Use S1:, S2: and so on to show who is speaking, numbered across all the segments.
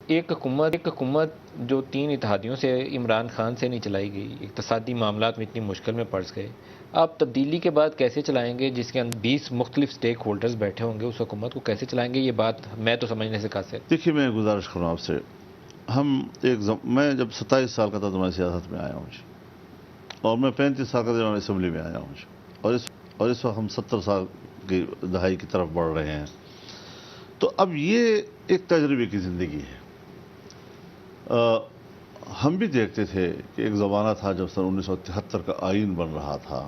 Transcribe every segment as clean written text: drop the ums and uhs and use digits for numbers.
S1: ایک حکومت جو 3 اتحادیوں سے عمران خان سے نہیں چلائی گئی، اقتصادی معاملات میں اتنی مشکل میں پڑ گئے، آپ تبدیلی کے بعد کیسے چلائیں گے؟ جس کے اندر 20 مختلف سٹیک ہولڈرز بیٹھے ہوں گے، اس حکومت کو کیسے چلائیں گے؟ یہ بات میں تو سمجھنے سے قاصر۔
S2: دیکھیے، میں گزارش کروں آپ سے، میں جب 27 سال کا تھا تو میں سیاست میں آیا ہوں جی، اور میں 35 سال کا تھا اسمبلی میں آیا ہوں جی، اور اس وقت ہم 70 سال کی دہائی کی طرف بڑھ رہے ہیں۔ تو اب یہ ایک تجربے کی زندگی ہے۔ ہم بھی دیکھتے تھے کہ ایک زمانہ تھا جب سن 1973 کا آئین بن رہا تھا،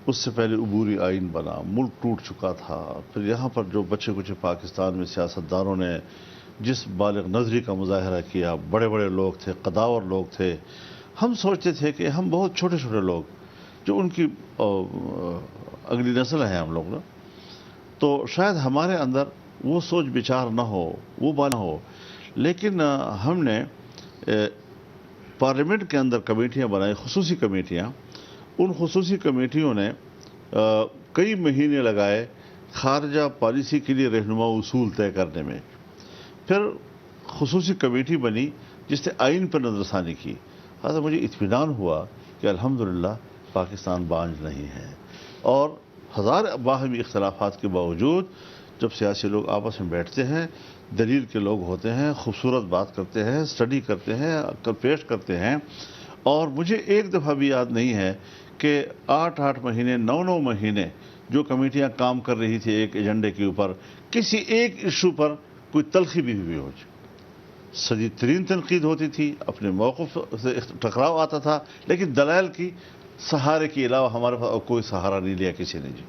S2: اس سے پہلے عبوری آئین بنا، ملک ٹوٹ چکا تھا، پھر یہاں پر جو بچے کچھ پاکستان میں سیاستدانوں نے جس بالغ نظری کا مظاہرہ کیا، بڑے بڑے لوگ تھے، قداور لوگ تھے، ہم سوچتے تھے کہ ہم بہت چھوٹے چھوٹے لوگ جو ان کی اگلی نسل ہے ہم لوگ نا، تو شاید ہمارے اندر وہ سوچ بچار نہ ہو، وہ بات نہ ہو، لیکن ہم نے پارلیمنٹ کے اندر کمیٹیاں بنائی، خصوصی کمیٹیاں۔ ان خصوصی کمیٹیوں نے کئی مہینے لگائے خارجہ پالیسی کے لیے رہنما اصول طے کرنے میں۔ پھر خصوصی کمیٹی بنی جس نے آئین پر نظر ثانی کی۔ لہٰذا مجھے اطمینان ہوا کہ الحمدللہ پاکستان بانجھ نہیں ہے، اور ہزار باہمی اختلافات کے باوجود جب سیاسی لوگ آپس میں بیٹھتے ہیں، دلیل کے لوگ ہوتے ہیں، خوبصورت بات کرتے ہیں، اسٹڈی کرتے ہیں، عقل پیش کرتے ہیں، اور مجھے ایک دفعہ بھی یاد نہیں ہے کہ 8 مہینے 9 مہینے جو کمیٹیاں کام کر رہی تھی ایک ایجنڈے کے اوپر، کسی ایک ایشو پر کوئی تلخی بھی ہوئی ہو۔ شدید ترین تنقید ہوتی تھی، اپنے موقف سے ٹکراؤ آتا تھا، لیکن دلائل کی سہارے کے علاوہ ہمارے پاس کوئی سہارا نہیں لیا کسی نے جی۔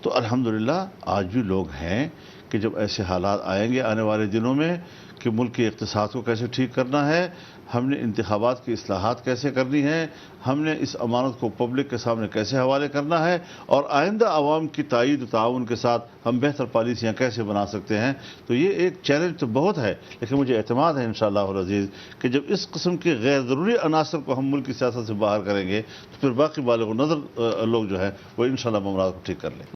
S2: تو الحمدللہ آج بھی لوگ ہیں کہ جب ایسے حالات آئیں گے آنے والے دنوں میں کہ ملک کے اقتصاد کو کیسے ٹھیک کرنا ہے، ہم نے انتخابات کی اصلاحات کیسے کرنی ہے، ہم نے اس امانت کو پبلک کے سامنے کیسے حوالے کرنا ہے، اور آئندہ عوام کی تائید و تعاون کے ساتھ ہم بہتر پالیسیاں کیسے بنا سکتے ہیں، تو یہ ایک چیلنج تو بہت ہے، لیکن مجھے اعتماد ہے انشاءاللہ العزیز کہ جب اس قسم کے غیر ضروری عناصر کو ہم ملک کی سیاست سے باہر کریں گے تو پھر باقی بالغ نظر لوگ جو ہے وہ انشاءاللہ معاملات کو ٹھیک کر لیں۔